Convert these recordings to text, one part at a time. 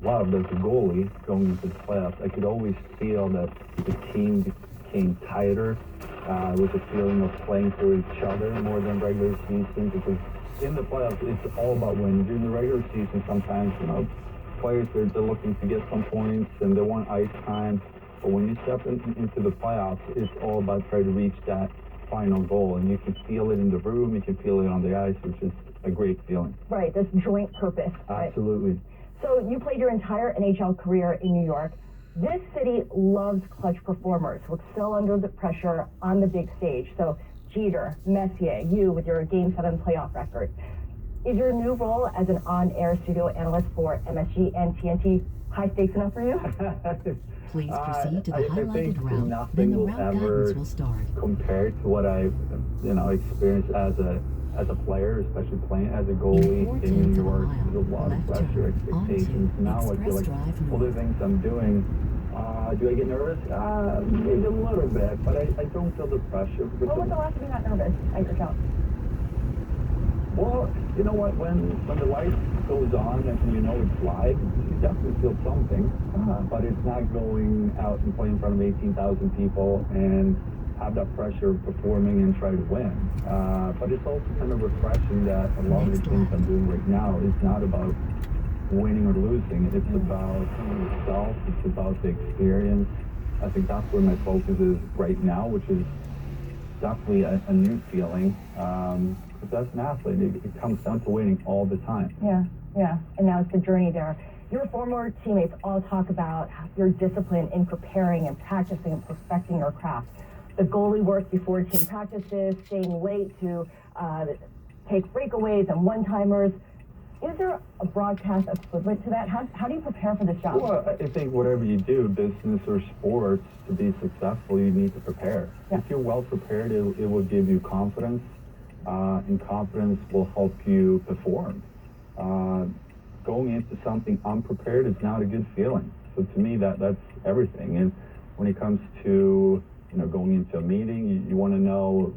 loved as a goalie going into the playoffs. I could always feel that the team became tighter. It was a feeling of playing for each other more than regular season, because in the playoffs, it's all about winning. During the regular season, sometimes, players, they're looking to get some points and they want ice time. But when you step into the playoffs, it's all about trying to reach that final goal. And you can feel it in the room, you can feel it on the ice, which is a great feeling. Right, this joint purpose. Absolutely. Right? So you played your entire NHL career in New York. This city loves clutch performers who excel under the pressure on the big stage. So Jeter, Messier, you with your Game 7 playoff record. Is your new role as an on-air studio analyst for MSG and TNT high stakes enough for you? Please proceed to the highlighted route. Then Nothing the will route ever guidance will start. compare to what I've experienced as a player, especially playing as a goalie in New York. There's a lot of pressure, expectations. Now I feel like all the things I'm doing. Do I get nervous? Maybe a little bit, but I don't feel the pressure. When was the last time you got nervous at your job? Well, you know what? When the light goes on and you know it's live, you definitely feel something. But it's not going out and playing in front of 18,000 people and have that pressure of performing and try to win. But it's also kind of refreshing that a lot of the things I'm doing right now is not about winning or losing. It's about yourself. It's about the experience. I think that's where my focus is right now, which is definitely a new feeling. Because as an athlete, it comes down to winning all the time. Yeah. And now it's the journey there. Your former teammates all talk about your discipline in preparing and practicing and perfecting your craft. The goalie work before team practices, staying late to take breakaways and one-timers. Is there a broadcast equivalent to that? How do you prepare for this job? Well, I think whatever you do, business or sports, to be successful, you need to prepare. Yeah. If you're well prepared, it will give you confidence, and confidence will help you perform. Going into something unprepared is not a good feeling. So to me, that's everything. And when it comes to going into a meeting, you want to know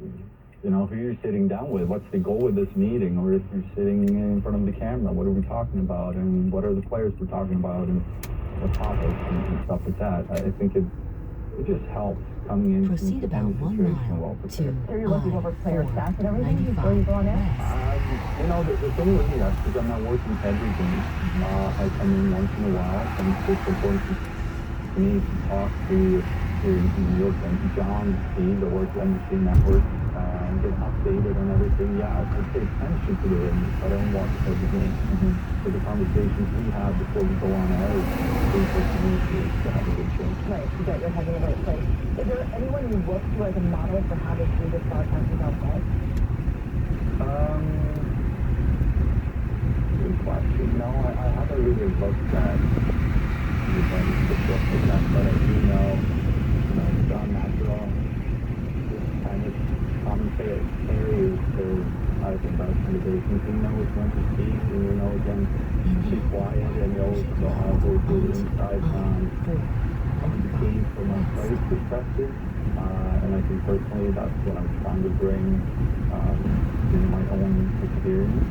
who you're sitting down with. What's the goal with this meeting? Or if you're sitting in front of the camera, what are we talking about? And what are the players we're talking about? And what topics and stuff like that. I think it just helps coming into any situation well prepared. So you're looking over player stats and everything before you go on air? The thing with me, that's because I'm not working every game. I come in once in a while, and it's important to me to talk to here in New York and John, Steve, that work at MSG Network, and get updated on everything. Yeah, I pay attention to the rings, but I don't watch every game. So the conversations we have before we go on air is important to me to have a good show. Right, to get your head in the right place. Is there anyone you look to as a model for how to do this broadcasting outside? Good question. No, I haven't really looked at anybody specific, but I do know, John Maxwell, this kind of commentary is I think about motivation. He knows when to speak, and you know when to be quiet, and you always know how to go through the insights on the team from a player's perspective. And I think personally that's what I'm trying to bring in my own experience.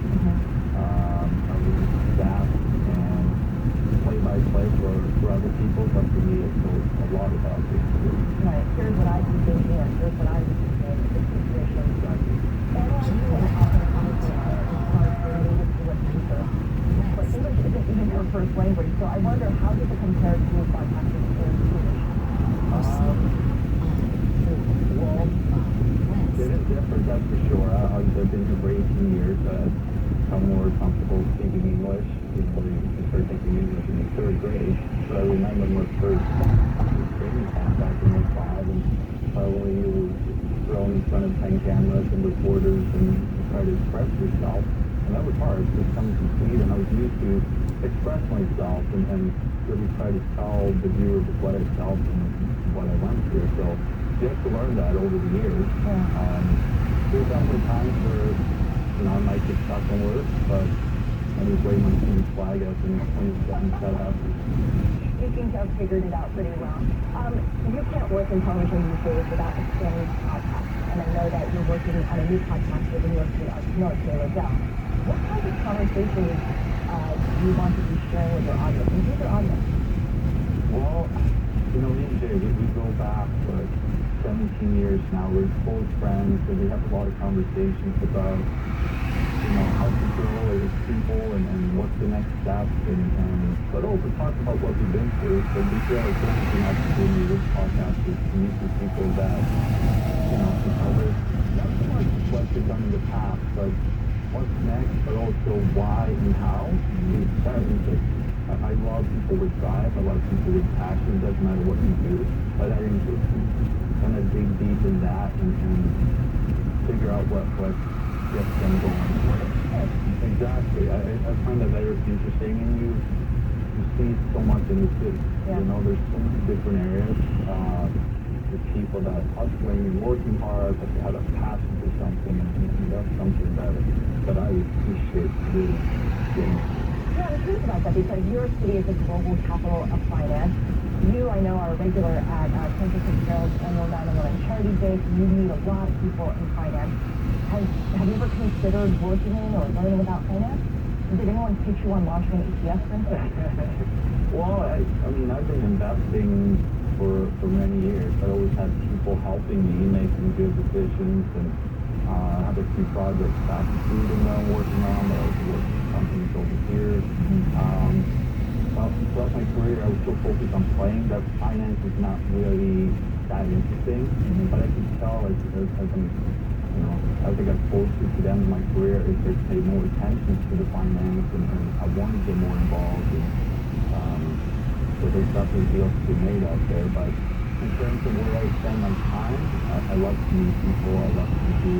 Staff and play-by-play for other people, but for me it's a lot about this. Right, here's what I can do here, here's what I would do in this situation. Exactly. And I do often related to what teacher. But English isn't even their first language, so I wonder how does it compare to broadcasting in English? Well, it is different, that's for sure. I've been here for 18 years. I'm more comfortable speaking English. You start thinking English in third grade. But I remember my first training camp back in 2005, and when you were thrown in front of 10 cameras and reporters and try to express yourself. And that was hard, because coming from Sweden, I was used to express myself and really try to tell the viewers what I felt and what I went through. So you have to learn that over the years. There's definitely times where I might get stuck on words, but I just wave my team's flag up and set up. You seem to have figured it out pretty well. You can't work in television these days without expanding podcasts. And I know that you're working on a new podcast with the New York City Military Liddell. What kinds of conversations you want to be sharing with your audience? And who's your audience? Well, me and Jay, we go back for 17 years now. We're close friends, and we have a lot of conversations about, how to grow as people and what's the next step, but also talk about what we've been through. So we feel like this is an opportunity, this podcast, is to meet with people that, can tell us not so much what they've done in the past, but what's next, but also why and how. That interests me. I love people with drive. I love people with passion. It doesn't matter what you do, but that interests me. Kind of dig deep in that and figure out what gets them going. Exactly. I find that very interesting, and you see so much in the city. Yeah. There's so many different areas. The people that are hustling and working hard, but they have a passion for something, and that's something that I appreciate really getting. Yeah, I'm curious about that because your city is a global capital of finance. You, I know, are a regular at San Francisco's annual 9/11 Charity Day. You meet a lot of people in finance. Have you ever considered working in or learning about finance? Did anyone pitch you on launching an ETF, for instance? Well, I've been investing for many years. I always had people helping me making good decisions, and I have a few projects back in Sweden that I'm working on, but I also work with companies over here. Throughout my career, I was so focused on playing that finance is not really that interesting, but I can tell as I got closer to the end of my career, I started to pay more attention to the finance, and I wanted to get more involved. So there's definitely deals to be made out there, but in terms of where I spend my time, I love to meet people. I love to do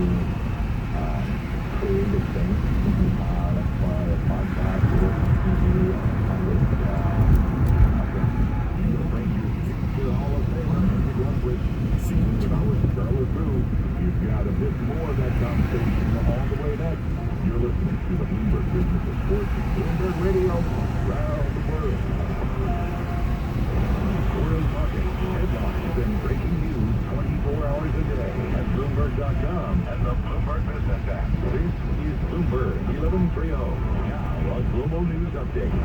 creative things. That's why I podcast, I work on TV, I bring you to the Hall of Fame with seasons of our Charlotte Crew. You've got a bit more of that conversation all the way next. You're listening to the Bloomberg Business of Sports, Bloomberg Radio, around the world. World market headlines and breaking news 24 hours a day at Bloomberg.com and the Bloomberg Business app. This is Bloomberg 1130. Now, a global news update.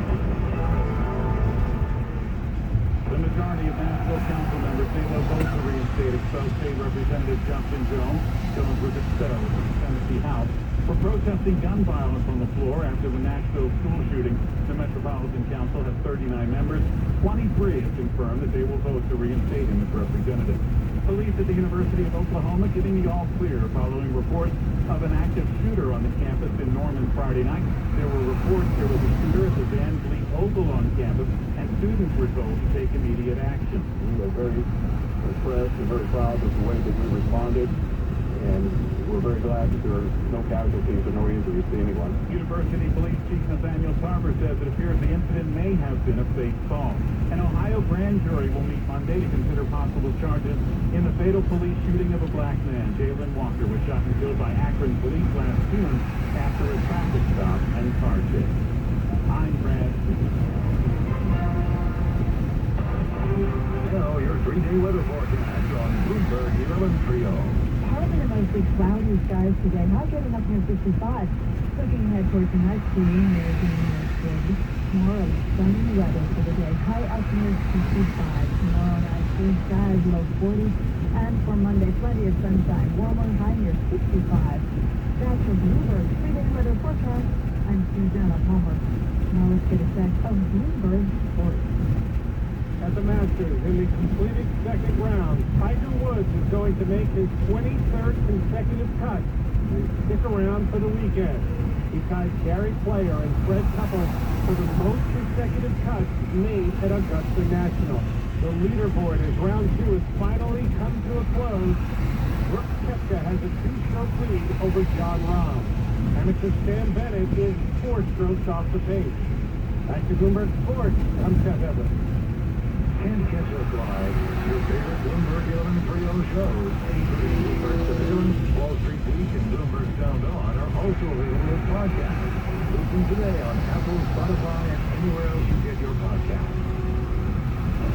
The majority of Nashville council members say they'll vote to reinstate expelled state representative Justin Jones. Jones was expelled from the Tennessee House for protesting gun violence on the floor after the Nashville school shooting. The Metropolitan Council has 39 members. 23 have confirmed that they will vote to reinstate him as representative. Police at the University of Oklahoma giving the all-clear following reports of an active shooter on the campus in Norman Friday night. There were reports there was a shooter at the Van Vliet Oval on campus, and students were told to take immediate action. We are very impressed and very proud of the way that we responded, and we're very glad that there are no casualties or no injuries to anyone. University Police Chief Nathaniel Tarver says it appears the incident may have been a fake call. An Ohio grand jury will meet Monday to consider possible charges in the fatal police shooting of a black man. Jalen Walker was shot and killed by Akron police last June after a traffic stop and car chase. I'm Brad. Now, your 3-day weather forecast on Bloomberg 1130. Partly to mostly cloudy skies today, not getting up near 55. Looking ahead towards tonight's scene, there's a good. Tomorrow, sunny weather for the day. High up near 65. Tomorrow night, blue skies, low 40. And for Monday, plenty of sunshine. Warmer, high near 65. That's your Bloomberg 3-day weather forecast. I'm Susanna Palmer. Now let's get a set of Bloomberg Sports. At the Masters, in the completed second round, Tiger Woods is going to make his 23rd consecutive cut and stick around for the weekend. He ties Gary Player and Fred Couples for the most consecutive cuts made at Augusta National. The leaderboard as round 2 has finally come to a close. Brooks Koepka has a 2-stroke lead over John Rahm. Amateur Stan Bennett is 4 strokes off the pace. Back to Bloomberg Sports, I'm Seth Everett. And catch us live, your favorite Bloomberg 1130 shows, including Bloomberg Surveillance, Wall Street Week, and Bloomberg Sound On, are also available as podcasts. Listen today on Apple, Spotify, and anywhere else you get your podcasts.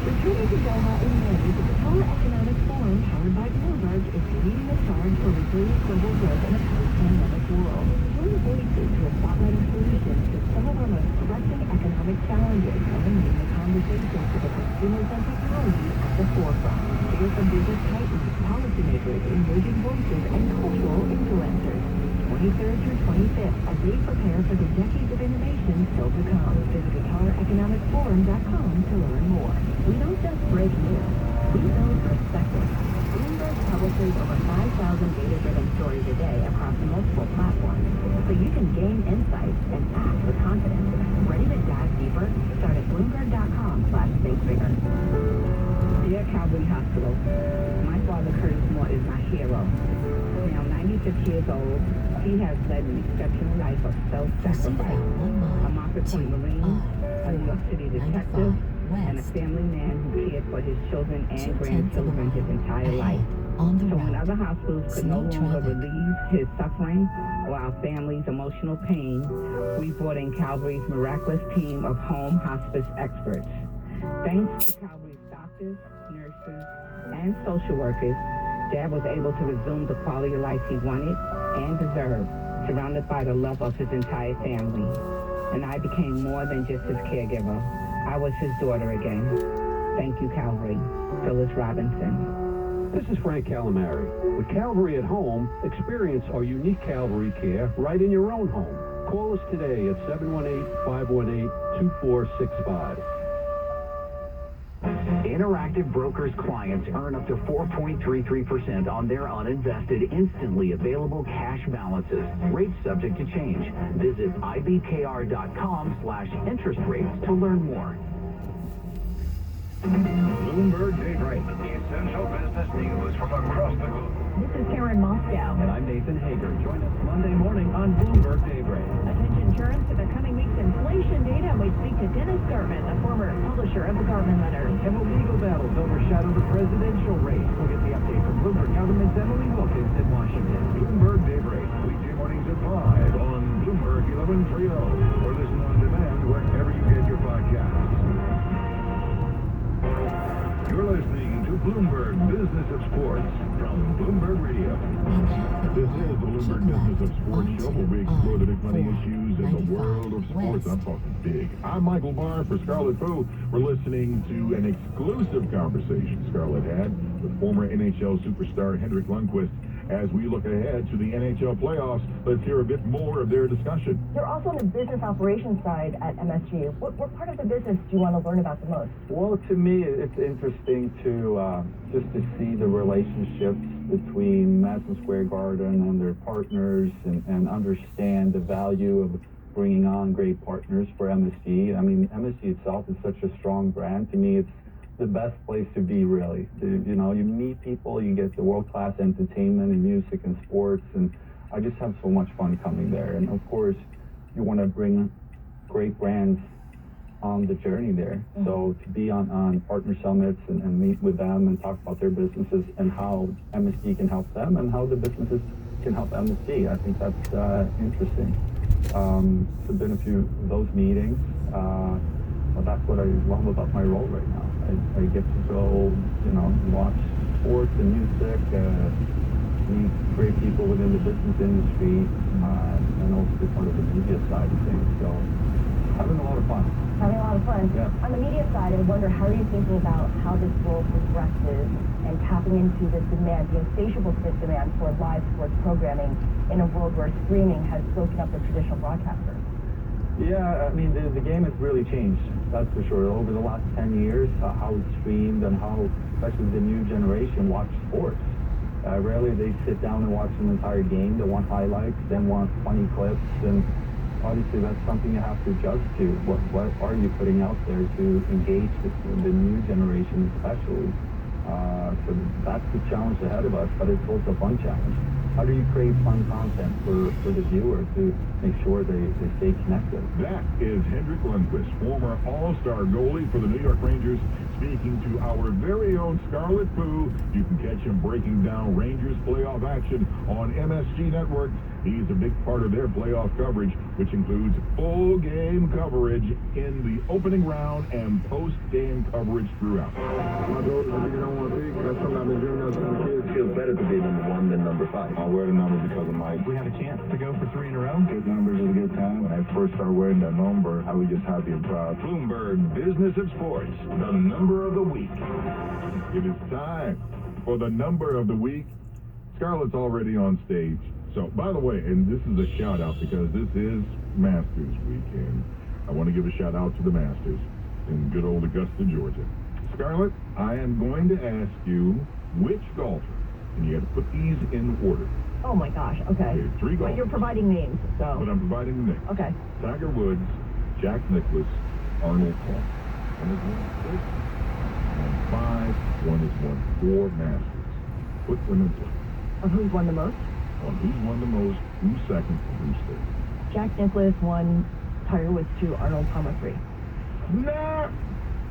The 2 days ago, in May, the Power Economic Forum, powered by Bloomberg, is leading the charge for resilient global growth in a post-pandemic world. Join voices to a spotlight of solutions to some of our most consumers and technology at the forefront. Hear from business titans, policymakers, emerging voices, and cultural influencers. 23rd through 25th, as they prepare for the decades of innovation still to come. Visit GuitarEconomicForum.com to learn more. We don't just break news, we build perspective. Bloomberg publishes over 5,000 data-driven stories a day across multiple platforms, so you can gain insights and act with confidence. Ready to dive deeper? Start at Bloomberg.com/thinkbigger. Dear Calvary Hospital, my father Curtis Moore is my hero. Now 96 years old, he has led an exceptional life of self-sacrifice. A Market Point Marine, a New York City detective, and a family man who cared for his children and grandchildren his entire life. So when other hospitals could no longer relieve his suffering or our family's emotional pain, we brought in Calvary's miraculous team of home hospice experts. Thanks to Calvary's doctors, nurses, and social workers, Dad was able to resume the quality of life he wanted and deserved, surrounded by the love of his entire family. And I became more than just his caregiver. I was his daughter again. Thank you, Calvary. Phyllis Robinson. This is Frank Calamari. With Calvary at Home, experience our unique Calvary care right in your own home. Call us today at 718-518-2465. Interactive Brokers clients earn up to 4.33% on their uninvested, instantly available cash balances. Rates subject to change. Visit ibkr.com/interest rates to learn more. Bloomberg Daybreak, the essential business news from across the globe. This is Karen Moscow. And I'm Nathan Hager. Join us Monday morning on Bloomberg Daybreak. Attention turns to the coming week's inflation data, and we speak to Dennis Garman, the former publisher of the Garman Letter. And will legal battles overshadow the presidential race? We'll get the update from Bloomberg government's Emily Wilkins in Washington. Bloomberg Daybreak, weekday mornings at 5 on Bloomberg 1130. Or listen on demand wherever you get your podcasts. You're listening to Bloomberg Business of Sports from Bloomberg Radio. This is the Bloomberg Business of Sports show where we explore the big money issues in the world of sports. I'm talking big. I'm Michael Barr for Scarlet Fu. We're listening to an exclusive conversation Scarlet had with former NHL superstar Henrik Lundqvist. As we look ahead to the NHL playoffs, let's hear a bit more of their discussion. You're also on the business operations side at MSG. What part of the business do you want to learn about the most? Well, to me, it's interesting to just to see the relationships between Madison Square Garden and their partners and understand the value of bringing on great partners for MSG. I mean, MSG itself is such a strong brand. To me, it's the best place to be, really. You know, you meet people, you get the world-class entertainment and music and sports, and I just have so much fun coming there. And of course, you want to bring great brands on the journey there. Mm-hmm. So to be on partner summits and meet with them and talk about their businesses and how MSG can help them and how the businesses can help MSG, I think that's interesting. There's been a few of those meetings. Well, that's what I love about my role right now. I get to go, watch sports and music, meet great people within the business industry, and also be part of the media side of things. So, having a lot of fun. Having a lot of fun. Yeah. On the media side, I wonder, how are you thinking about how this role progresses and tapping into this demand, the insatiable demand for live sports programming in a world where streaming has soaked up the traditional broadcasters? Yeah, I mean, the game has really changed, that's for sure. Over the last 10 years, how it's streamed and how, especially the new generation, watch sports. Rarely they sit down and watch an entire game. They want highlights, they want funny clips, and obviously that's something you have to adjust to. What are you putting out there to engage the new generation especially? So that's the challenge ahead of us, but it's also a fun challenge. How do you create fun content for the viewer to make sure they stay connected? That is Henrik Lundqvist, former All-Star goalie for the New York Rangers, speaking to our very own Scarlet Fu. You can catch him breaking down Rangers playoff action on MSG Network. He's a big part of their playoff coverage, which includes full game coverage in the opening round and post-game coverage throughout. My goal is to be number 1 pick. That's something I've been dreaming of since a kid. It feels better to be number 1 than number 5. I'll wear the number because of Mike. We have a chance to go for 3 in a row. Good numbers is a good time. I I first started wearing that number, I was just happy and proud. Bloomberg Business of Sports, the number of the week. It is time for the number of the week. Scarlett's already on stage. So, by the way, and this is a shout out because this is Masters weekend. I want to give a shout out to the Masters in good old Augusta, Georgia. Scarlett, I am going to ask you which golfer, and you have to put these in order. Oh my gosh, okay. 3 golfers. But you're providing names, so. But I'm providing the names. Okay. Tiger Woods, Jack Nicklaus, Arnold Palmer. One is 1-6, 1-5, one is 1-4 Masters. Put them in order. Of who's won the most? On who's won the most, who's second, and who's third. Jack Nicklaus 1, Tiger Woods 2, Arnold Palmer 3. Nah,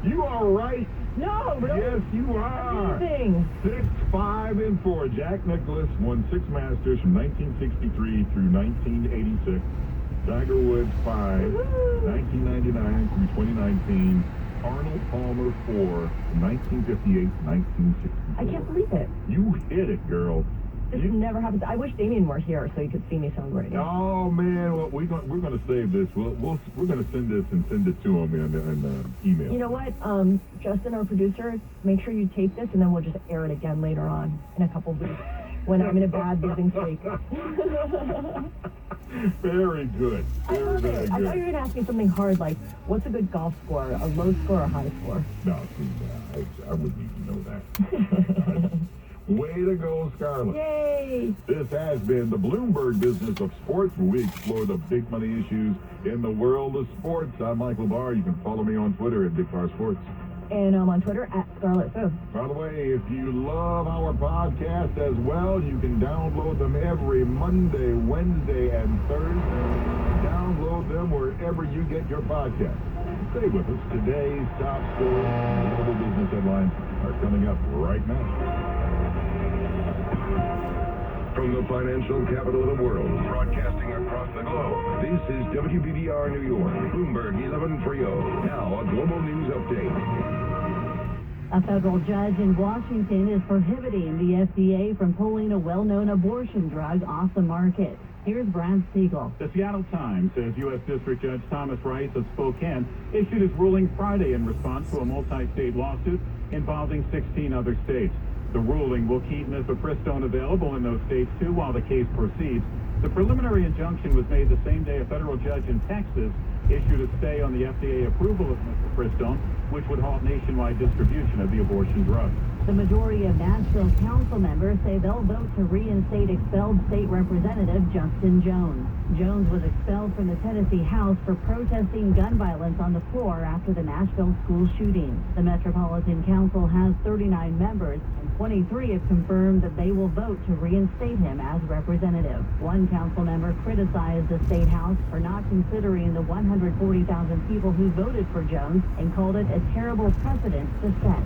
you are right. No, really? Yes, you are. Amazing. 6, 5, and 4. Jack Nicklaus won 6 Masters from 1963 through 1986. Tiger Woods 5, 1999 through 2019. Arnold Palmer 4, from 1958 to 1964. I can't believe it. You hit it, girl. This never happens. I wish Damien were here so he could see me celebrating. Oh man, well, we're going to save this. We're going to send this and send it to him in email. You know what, Justin, our producer, make sure you tape this and then we'll just air it again later on in a couple of weeks when I'm in a bad losing streak. Very good. I love it. I thought you were going to ask me something hard like, what's a good golf score? A low score or a high score? No, I wouldn't even know that. Way to go, Scarlett. Yay! This has been the Bloomberg Business of Sports, where we explore the big money issues in the world of sports. I'm Michael Barr. You can follow me on Twitter at Big Car Sports. And I'm on Twitter at Scarlett Fu. By the way, if you love our podcast as well, you can download them every Monday, Wednesday, and Thursday. Download them wherever you get your podcast. Stay with us. Today's top stories and global business headlines are coming up right now. From the financial capital of the world, broadcasting across the globe, this is WBBR New York, Bloomberg 1130. Now, a global news update. A federal judge in Washington is prohibiting the FDA from pulling a well-known abortion drug off the market. Here's Brad Siegel. The Seattle Times says U.S. District Judge Thomas Rice of Spokane issued his ruling Friday in response to a multi-state lawsuit involving 16 other states. The ruling will keep mifepristone available in those states, too, while the case proceeds. The preliminary injunction was made the same day a federal judge in Texas issued a stay on the FDA approval of mifepristone, which would halt nationwide distribution of the abortion drug. The majority of Nashville council members say they'll vote to reinstate expelled state representative Justin Jones. Jones was expelled from the Tennessee House for protesting gun violence on the floor after the Nashville school shooting. The Metropolitan Council has 39 members, and 23 have confirmed that they will vote to reinstate him as representative. One council member criticized the state house for not considering the 140,000 people who voted for Jones and called it a terrible precedent to set.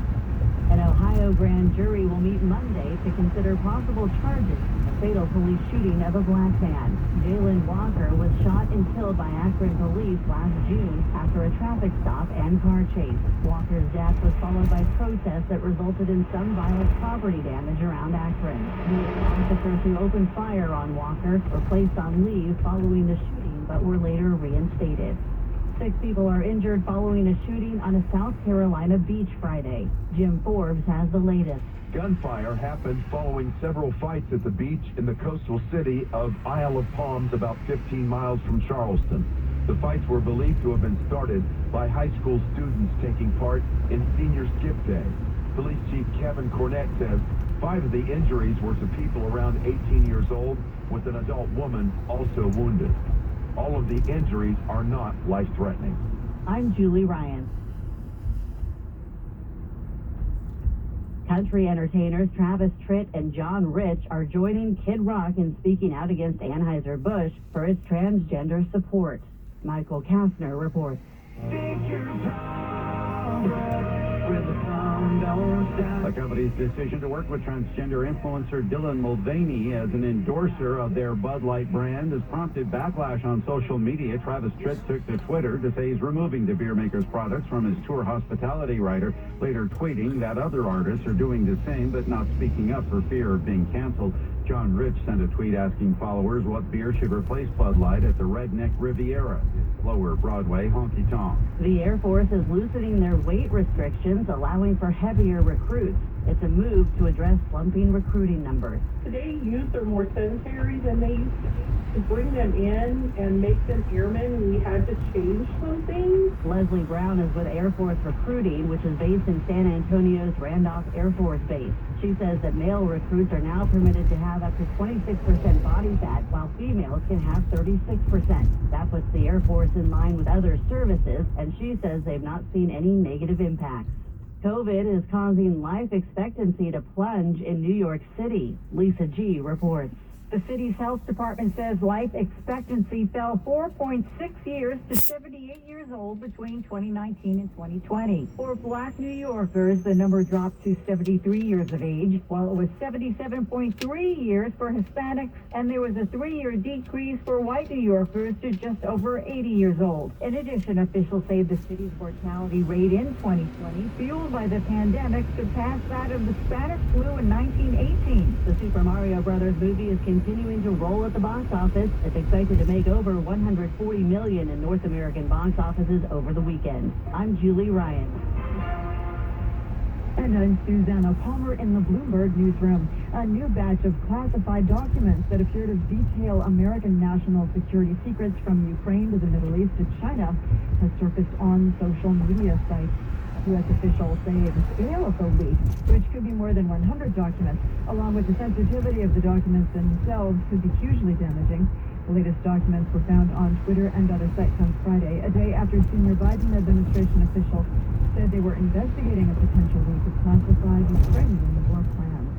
An Ohio grand jury will meet Monday to consider possible charges in the fatal police shooting of a black man. Jalen Walker was shot and killed by Akron police last June after a traffic stop and car chase. Walker's death was followed by protests that resulted in some violent property damage around Akron. The officers who opened fire on Walker were placed on leave following the shooting but were later reinstated. 6 people are injured following a shooting on a South Carolina beach Friday. Jim Forbes has the latest. Gunfire happened following several fights at the beach in the coastal city of Isle of Palms, about 15 miles from Charleston. The fights were believed to have been started by high school students taking part in Senior Skip Day. Police Chief Kevin Cornett says 5 of the injuries were to people around 18 years old, with an adult woman also wounded. All of the injuries are not life-threatening. I'm Julie Ryan. Country entertainers Travis Tritt and John Rich are joining Kid Rock in speaking out against Anheuser-Busch for its transgender support. Michael Kastner reports. The company's decision to work with transgender influencer Dylan Mulvaney as an endorser of their Bud Light brand has prompted backlash on social media. Travis Tritt took to Twitter to say he's removing the beer maker's products from his tour hospitality rider, later tweeting that other artists are doing the same but not speaking up for fear of being canceled. John Rich sent a tweet asking followers what beer should replace Bud Light at the Redneck Riviera. Lower Broadway honky-tonk. The Air Force is loosening their weight restrictions, allowing for heavier recruits. It's a move to address slumping recruiting numbers. Today, youth are more sedentary than they used to be. To bring them in and make them airmen, we had to change some things. Leslie Brown is with Air Force Recruiting, which is based in San Antonio's Randolph Air Force Base. She says that male recruits are now permitted to have up to 26% body fat, while females can have 36%. That puts the Air Force in line with other services, and she says they've not seen any negative impacts. COVID is causing life expectancy to plunge in New York City. Lisa G. reports. The city's health department says life expectancy fell 4.6 years to 78 years old between 2019 and 2020. For Black New Yorkers, the number dropped to 73 years of age, while it was 77.3 years for Hispanics, and there was a 3-year decrease for White New Yorkers to just over 80 years old. In addition, officials say the city's mortality rate in 2020, fueled by the pandemic, surpassed that of the Spanish flu in 1918. The Super Mario Brothers movie is continuing to roll at the box office. It's expected to make over $140 million in North American box offices over the weekend. I'm Julie Ryan. And I'm Susanna Palmer in the Bloomberg newsroom. A new batch of classified documents that appear to detail American national security secrets from Ukraine to the Middle East to China has surfaced on social media sites. U.S. officials say the scale of the leak, which could be more than 100 documents, along with the sensitivity of the documents themselves, could be hugely damaging. The latest documents were found on Twitter and other sites on Friday, a day after senior Biden administration officials said they were investigating a potential leak of classified Ukrainian war plans.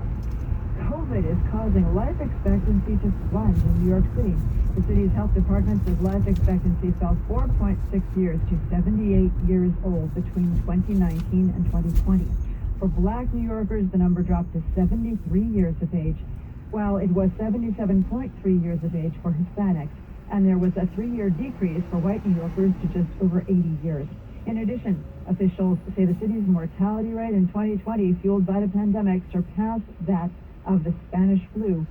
COVID is causing life expectancy to plunge in New York City. The city's health department says life expectancy fell 4.6 years to 78 years old between 2019 and 2020. For Black New Yorkers, the number dropped to 73 years of age, while it was 77.3 years of age for Hispanics, and there was a 3-year decrease for White New Yorkers to just over 80 years. In addition, officials say the city's mortality rate in 2020, fueled by the pandemic, surpassed that of the Spanish flu